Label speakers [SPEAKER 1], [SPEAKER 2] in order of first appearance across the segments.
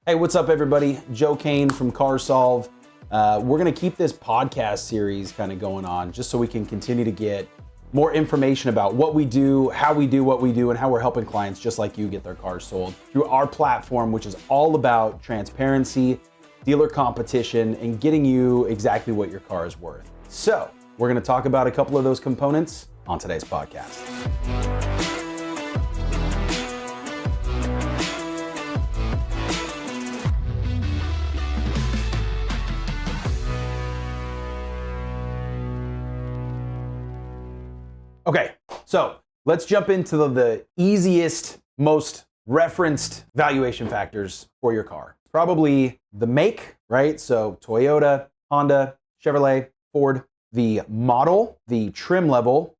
[SPEAKER 1] Hey, what's up, everybody? Joe Kane from CarSolve. We're going to keep this podcast series kind of going on just so we can continue to get more information about what we do, how we do what we do, and how we're helping clients just like you get their cars sold through our platform, which is all about transparency, dealer competition, and getting you exactly what your car is worth. So we're going to talk about a couple of those components on today's podcast. Okay, so let's jump into the easiest, most referenced valuation factors for your car. Probably the make, right? So Toyota, Honda, Chevrolet, Ford, the model, the trim level,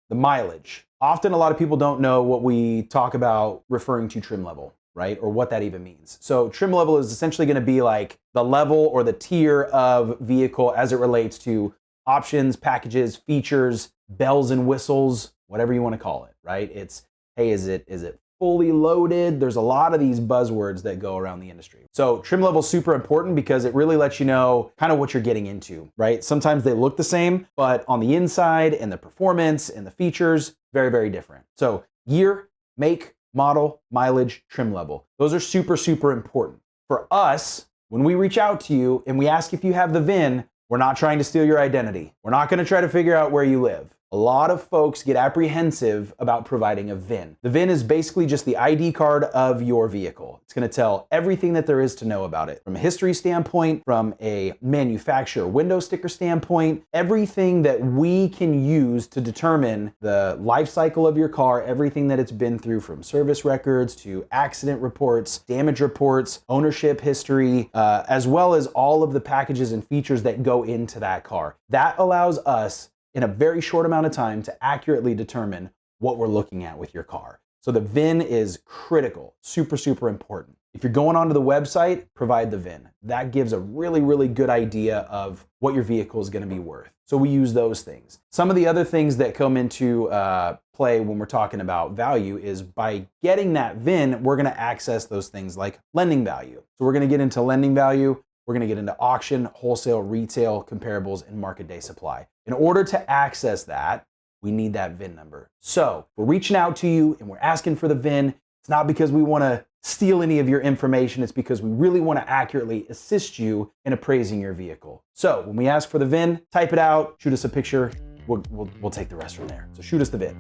[SPEAKER 1] the mileage. Often a lot of people don't know what we talk about referring to trim level, right? Or what that even means. So trim level is essentially going to be like the level or the tier of vehicle as it relates to options, packages, features, bells and whistles, whatever you want to call it, right? It's, hey, is it fully loaded? There's a lot of these buzzwords that go around the industry. So trim level is super important because it really lets you know kind of what you're getting into, right? Sometimes they look the same, but on the inside and the performance and the features, very, very different. So year, make, model, mileage, trim level. Those are super, super important. For us, when we reach out to you and we ask if you have the VIN, we're not trying to steal your identity. We're not going to try to figure out where you live. A lot of folks get apprehensive about providing a VIN. The VIN is basically just the ID card of your vehicle. It's going to tell everything that there is to know about it. From a history standpoint, from a manufacturer window sticker standpoint, everything that we can use to determine the life cycle of your car, everything that it's been through from service records to accident reports, damage reports, ownership history, as well as all of the packages and features that go into that car. That allows us in a very short amount of time to accurately determine what we're looking at with your car. So the VIN is critical, super, super important. If you're going onto the website, provide the VIN. That gives a really, really good idea of what your vehicle is going to be worth. So we use those things. Some of the other things that come into play when we're talking about value is by getting that VIN, we're going to access those things like lending value. So we're going to get into lending value. We're going to get into auction, wholesale, retail, comparables, and market day supply. In order to access that, we need that VIN number. So we're reaching out to you and we're asking for the VIN. It's not because we want to steal any of your information. It's because we really want to accurately assist you in appraising your vehicle. So when we ask for the VIN, type it out, shoot us a picture. We'll take the rest from there. So shoot us the VIN.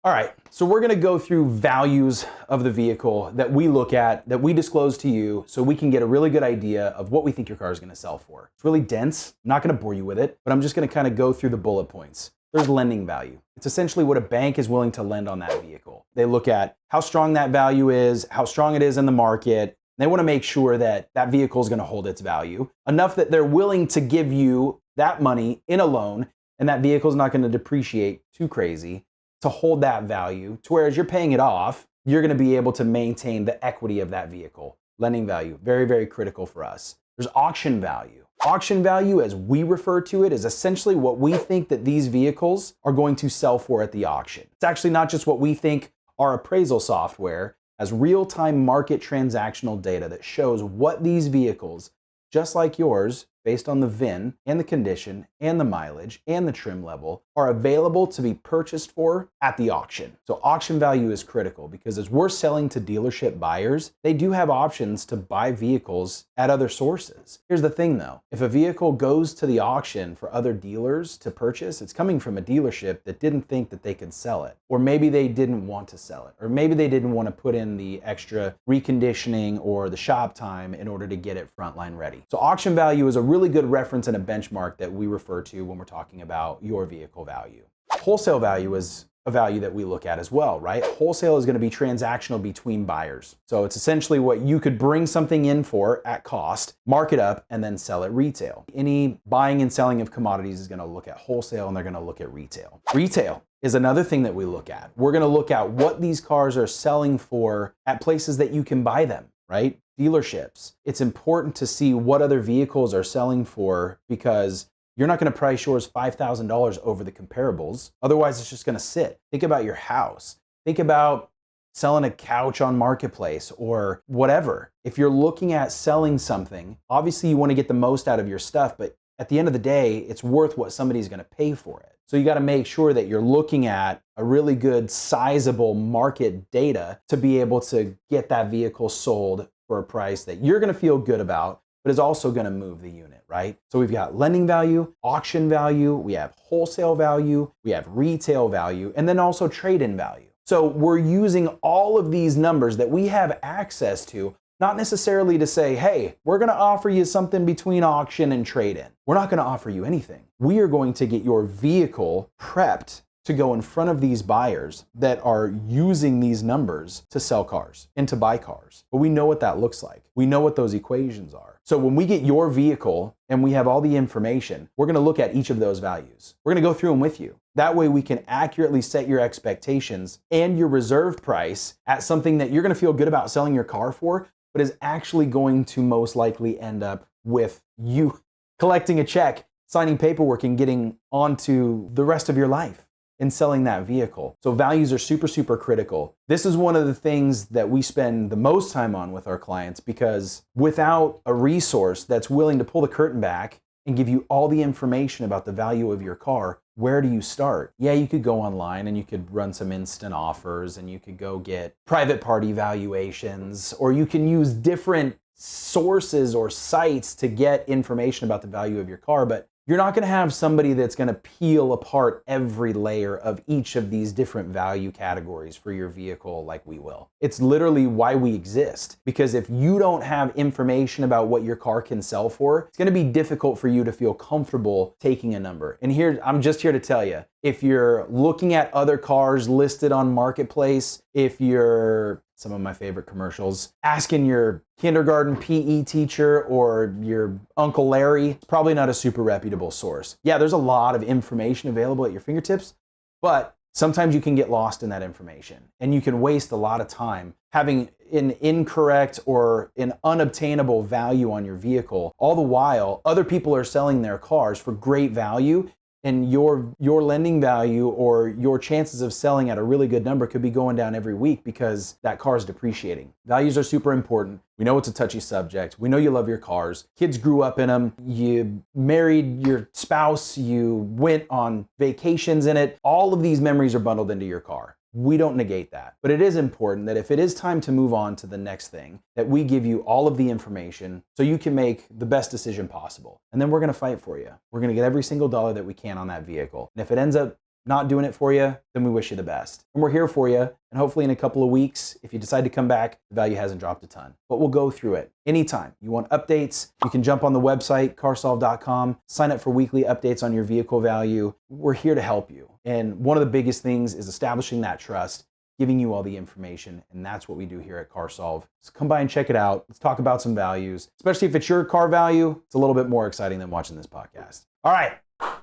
[SPEAKER 1] All right, so we're gonna go through values of the vehicle that we look at, that we disclose to you, so we can get a really good idea of what we think your car is gonna sell for. It's really dense. I'm not gonna bore you with it, but I'm just gonna kind of go through the bullet points. There's lending value. It's essentially what a bank is willing to lend on that vehicle. They look at how strong that value is, how strong it is in the market. They wanna make sure that that vehicle is gonna hold its value, enough that they're willing to give you that money in a loan, and that vehicle is not gonna depreciate too crazy to hold that value, to whereas you're paying it off, you're gonna be able to maintain the equity of that vehicle. Lending value, very, very critical for us. There's auction value. Auction value, as we refer to it, is essentially what we think that these vehicles are going to sell for at the auction. It's actually not just what we think. Our appraisal software has real-time market transactional data that shows what these vehicles, just like yours, based on the VIN and the condition and the mileage and the trim level, are available to be purchased for at the auction. So auction value is critical because as we're selling to dealership buyers, they do have options to buy vehicles at other sources. Here's the thing though, if a vehicle goes to the auction for other dealers to purchase, it's coming from a dealership that didn't think that they could sell it. Or maybe they didn't want to sell it. Or maybe they didn't want to put in the extra reconditioning or the shop time in order to get it frontline ready. So auction value is a really good reference and a benchmark that we refer to when we're talking about your vehicle value. Wholesale value is a value that we look at as well, right? Wholesale is going to be transactional between buyers. So it's essentially what you could bring something in for at cost, mark it up, and then sell it retail. Any buying and selling of commodities is going to look at wholesale and they're going to look at retail. Retail is another thing that we look at. We're going to look at what these cars are selling for at places that you can buy them, right? Dealerships. It's important to see what other vehicles are selling for because you're not going to price yours $5,000 over the comparables. Otherwise, it's just going to sit. Think about your house. Think about selling a couch on Marketplace or whatever. If you're looking at selling something, obviously you want to get the most out of your stuff, but at the end of the day, it's worth what somebody's going to pay for it. So you got to make sure that you're looking at a really good sizable market data to be able to get that vehicle sold for a price that you're going to feel good about, but is also going to move the unit, right? So we've got lending value, auction value, we have wholesale value, we have retail value, and then also trade-in value. So we're using all of these numbers that we have access to, not necessarily to say, hey, we're going to offer you something between auction and trade-in. We're not going to offer you anything. We are going to get your vehicle prepped to go in front of these buyers that are using these numbers to sell cars and to buy cars. But we know what that looks like. We know what those equations are. So when we get your vehicle and we have all the information, we're going to look at each of those values. We're going to go through them with you. That way we can accurately set your expectations and your reserve price at something that you're going to feel good about selling your car for, but is actually going to most likely end up with you collecting a check, signing paperwork, and getting onto the rest of your life in selling that vehicle. So values are super, super critical. This is one of the things that we spend the most time on with our clients, because without a resource that's willing to pull the curtain back and give you all the information about the value of your car, where do you start? Yeah, you could go online and you could run some instant offers and you could go get private party valuations, or you can use different sources or sites to get information about the value of your car, but you're not going to have somebody that's going to peel apart every layer of each of these different value categories for your vehicle like we will. It's literally why we exist, because if you don't have information about what your car can sell for, it's going to be difficult for you to feel comfortable taking a number. And here, I'm just here to tell you, if you're looking at other cars listed on Marketplace, if you're, some of my favorite commercials, asking your kindergarten PE teacher or your Uncle Larry, it's probably not a super reputable source. Yeah, there's a lot of information available at your fingertips, but sometimes you can get lost in that information and you can waste a lot of time having an incorrect or an unobtainable value on your vehicle. All the while, other people are selling their cars for great value, and your lending value or your chances of selling at a really good number could be going down every week because that car is depreciating. Values are super important. We know it's a touchy subject. We know you love your cars. Kids grew up in them. You married your spouse. You went on vacations in it. All of these memories are bundled into your car. We don't negate that. But it is important that if it is time to move on to the next thing, that we give you all of the information so you can make the best decision possible. And then we're going to fight for you. We're going to get every single dollar that we can on that vehicle. And if it ends up not doing it for you, then we wish you the best. And we're here for you. And hopefully in a couple of weeks, if you decide to come back, the value hasn't dropped a ton. But we'll go through it anytime. You want updates, you can jump on the website, carsolve.com, sign up for weekly updates on your vehicle value. We're here to help you. And one of the biggest things is establishing that trust, giving you all the information. And that's what we do here at CarSolve. So come by and check it out. Let's talk about some values, especially if it's your car value. It's a little bit more exciting than watching this podcast. All right.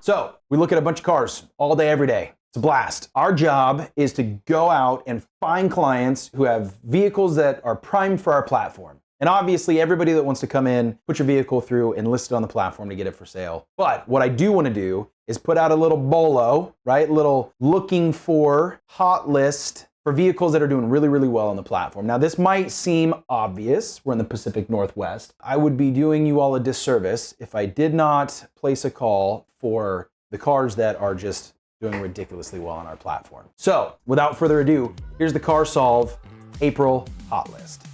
[SPEAKER 1] So we look at a bunch of cars all day, every day. It's a blast. Our job is to go out and find clients who have vehicles that are primed for our platform. And obviously everybody that wants to come in, put your vehicle through and list it on the platform to get it for sale. But what I do want to do is put out a little bolo, right? Little looking for hot list for vehicles that are doing really, really well on the platform. Now, this might seem obvious. We're in the Pacific Northwest. I would be doing you all a disservice if I did not place a call for the cars that are just doing ridiculously well on our platform. So without further ado, here's the CarSolve April hot list.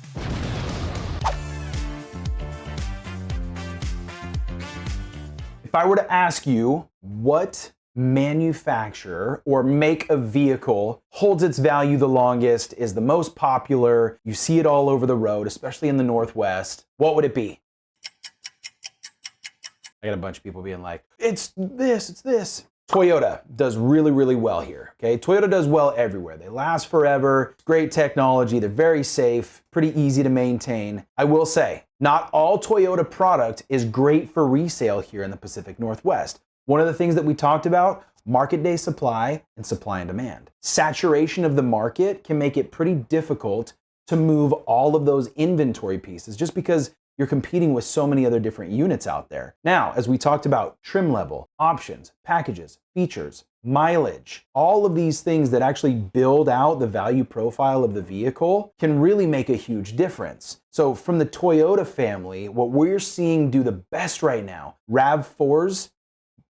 [SPEAKER 1] If I were to ask you what manufacturer or make of vehicle holds its value the longest, is the most popular, you see it all over the road, especially in the Northwest, what would it be? I got a bunch of people being like, it's this. Toyota does really, really well here, okay? Toyota does well everywhere. They last forever, great technology, they're very safe, pretty easy to maintain. I will say, not all Toyota product is great for resale here in the Pacific Northwest. One of the things that we talked about, market day supply and supply and demand. Saturation of the market can make it pretty difficult to move all of those inventory pieces, just because you're competing with so many other different units out there. Now, as we talked about trim level, options, packages, features, mileage, all of these things that actually build out the value profile of the vehicle can really make a huge difference. So from the Toyota family, what we're seeing do the best right now, RAV4s,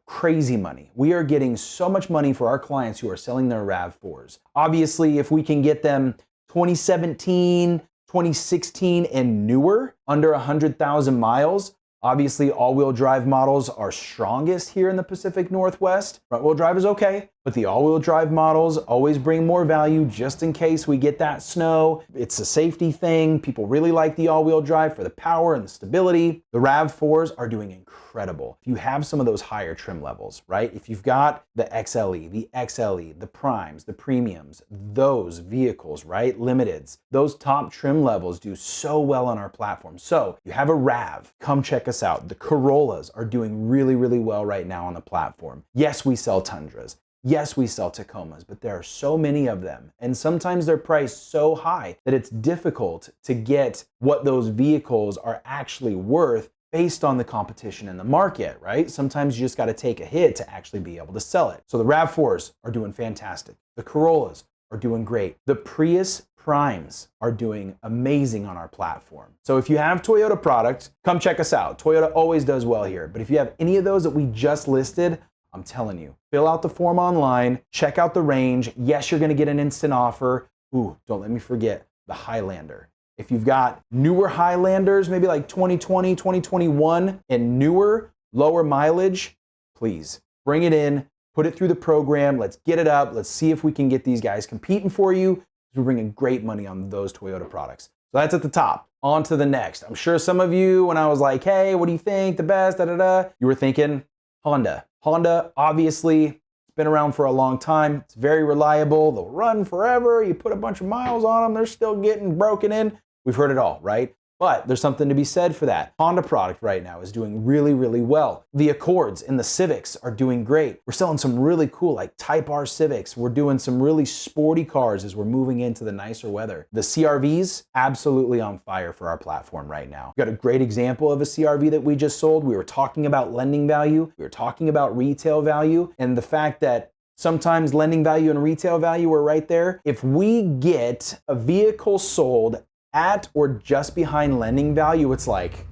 [SPEAKER 1] crazy money. We are getting so much money for our clients who are selling their RAV4s. Obviously, if we can get them 2017, 2016 and newer, under 100,000 miles, obviously all-wheel drive models are strongest here in the Pacific Northwest. Front-wheel drive is okay, but the all-wheel drive models always bring more value just in case we get that snow. It's a safety thing. People really like the all-wheel drive for the power and the stability. The RAV4s are doing incredible. If you have some of those higher trim levels, right? If you've got the XLE, the XLE, the Primes, the Premiums, those vehicles, right? Limiteds, those top trim levels do so well on our platform. So you have a RAV, come check us out. The Corollas are doing really, really well right now on the platform. Yes, we sell Tundras. Yes, we sell Tacomas, but there are so many of them. And sometimes they're priced so high that it's difficult to get what those vehicles are actually worth based on the competition in the market, right? Sometimes you just got to take a hit to actually be able to sell it. So the RAV4s are doing fantastic. The Corollas are doing great. The Prius Primes are doing amazing on our platform. So if you have Toyota products, come check us out. Toyota always does well here. But if you have any of those that we just listed, I'm telling you, fill out the form online, check out the range. Yes, you're gonna get an instant offer. Ooh, don't let me forget the Highlander. If you've got newer Highlanders, maybe like 2020, 2021 and newer, lower mileage, please bring it in, put it through the program. Let's get it up. Let's see if we can get these guys competing for you. We're bringing great money on those Toyota products. So that's at the top. On to the next. I'm sure some of you, when I was like, hey, what do you think? The best, you were thinking Honda. Honda, obviously, it's been around for a long time. It's very reliable. They'll run forever. You put a bunch of miles on them, they're still getting broken in. We've heard it all, right? But there's something to be said for that. Honda product right now is doing really, really well. The Accords and the Civics are doing great. We're selling some really cool like Type R Civics. We're doing some really sporty cars as we're moving into the nicer weather. The CRVs, absolutely on fire for our platform right now. We've got a great example of a CRV that we just sold. We were talking about lending value. We were talking about retail value and the fact that sometimes lending value and retail value are right there. If we get a vehicle sold at or just behind lending value, it's like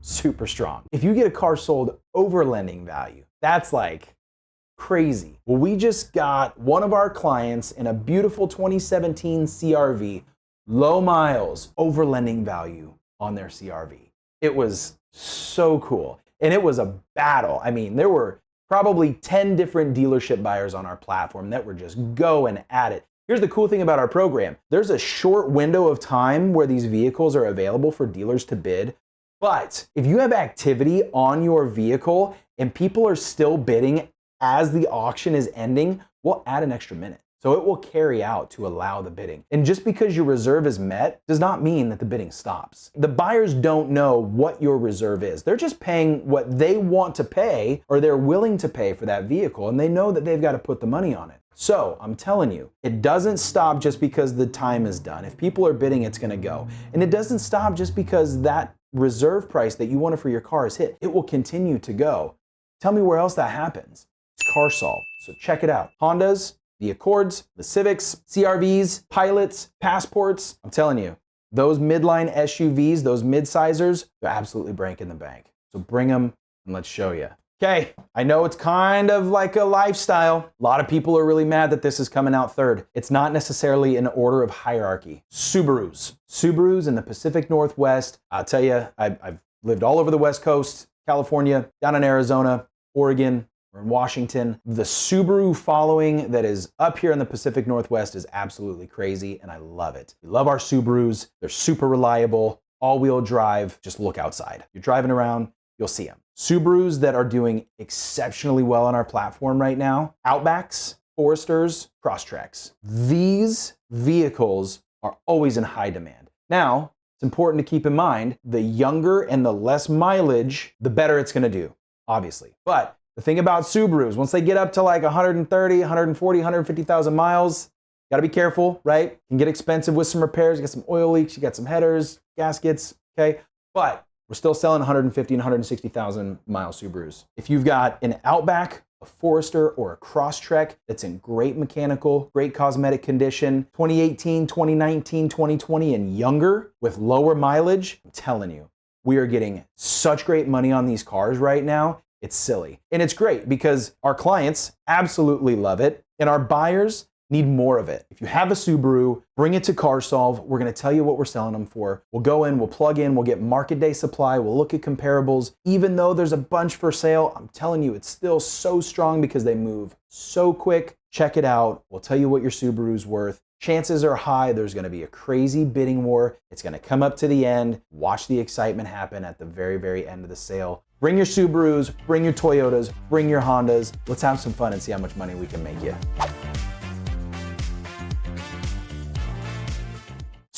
[SPEAKER 1] super strong. If you get a car sold over lending value, that's like crazy. Well, we just got one of our clients in a beautiful 2017 CRV, low miles, over lending value on their CRV. It was so cool. And it was a battle. I mean, there were probably 10 different dealership buyers on our platform that were just going at it. Here's the cool thing about our program. There's a short window of time where these vehicles are available for dealers to bid. But if you have activity on your vehicle and people are still bidding as the auction is ending, we'll add an extra minute. So it will carry out to allow the bidding. And just because your reserve is met does not mean that the bidding stops. The buyers don't know what your reserve is. They're just paying what they want to pay or they're willing to pay for that vehicle, and they know that they've got to put the money on it. So I'm telling you, it doesn't stop just because the time is done. If people are bidding, it's gonna go. And it doesn't stop just because that reserve price that you wanted for your car is hit. It will continue to go. Tell me where else that happens. It's CarSolve, so check it out. Hondas, the Accords, the Civics, CRVs, Pilots, Passports. I'm telling you, those midline SUVs, those mid-sizers, they're absolutely breaking the bank. So bring them and let's show you. Okay, I know it's kind of like a lifestyle. A lot of people are really mad that this is coming out third. It's not necessarily an order of hierarchy. Subarus. Subarus in the Pacific Northwest. I'll tell you, I've lived all over the West Coast, California, down in Arizona, Oregon, or in Washington. The Subaru following that is up here in the Pacific Northwest is absolutely crazy, and I love it. We love our Subarus. They're super reliable, all-wheel drive. Just look outside. You're driving around, you'll see them. Subarus that are doing exceptionally well on our platform right now, Outbacks, Foresters, Crosstreks. These vehicles are always in high demand. Now, it's important to keep in mind, the younger and the less mileage, the better it's gonna do, obviously. But the thing about Subarus, once they get up to like 130, 140, 150,000 miles, gotta be careful, right? Can get expensive with some repairs, you got some oil leaks, you got some headers, gaskets, okay? But we're still selling 150 and 160,000 mile Subarus. If you've got an Outback, a Forester, or a Crosstrek that's in great mechanical, great cosmetic condition, 2018, 2019, 2020, and younger with lower mileage, I'm telling you, we are getting such great money on these cars right now. It's silly. And it's great because our clients absolutely love it and our buyers need more of it. If you have a Subaru, bring it to CarSolve. We're gonna tell you what we're selling them for. We'll go in, we'll plug in, we'll get market day supply, we'll look at comparables. Even though there's a bunch for sale, I'm telling you, it's still so strong because they move so quick. Check it out. We'll tell you what your Subaru's worth. Chances are high there's gonna be a crazy bidding war. It's gonna come up to the end. Watch the excitement happen at the very, very end of the sale. Bring your Subarus, bring your Toyotas, bring your Hondas. Let's have some fun and see how much money we can make you.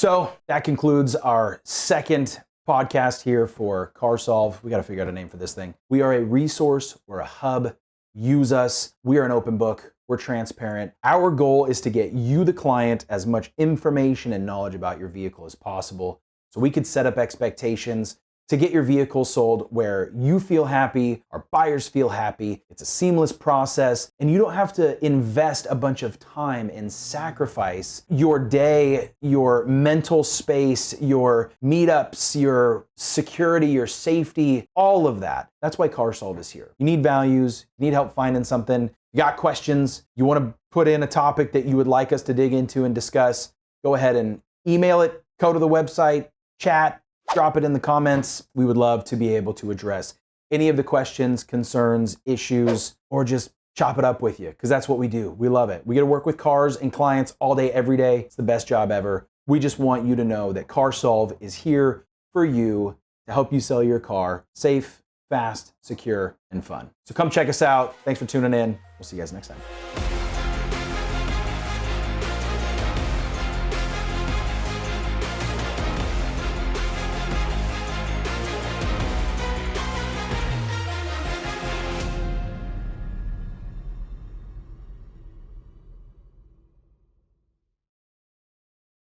[SPEAKER 1] So that concludes our second podcast here for CarSolve. We got to figure out a name for this thing. We are a resource, we're a hub. Use us. We are an open book. We're transparent. Our goal is to get you, the client, as much information and knowledge about your vehicle as possible so we could set up expectations to get your vehicle sold where you feel happy, our buyers feel happy, it's a seamless process, and you don't have to invest a bunch of time and sacrifice your day, your mental space, your meetups, your security, your safety, all of that. That's why CarSolve is here. You need values, you need help finding something, you got questions, you want to put in a topic that you would like us to dig into and discuss, go ahead and email it, go to the website, chat, drop it in the comments. We would love to be able to address any of the questions, concerns, issues, or just chop it up with you, because that's what we do. We love it. We get to work with cars and clients all day, every day. It's the best job ever. We just want you to know that CarSolve is here for you to help you sell your car safe, fast, secure, and fun. So come check us out. Thanks for tuning in. We'll see you guys next time.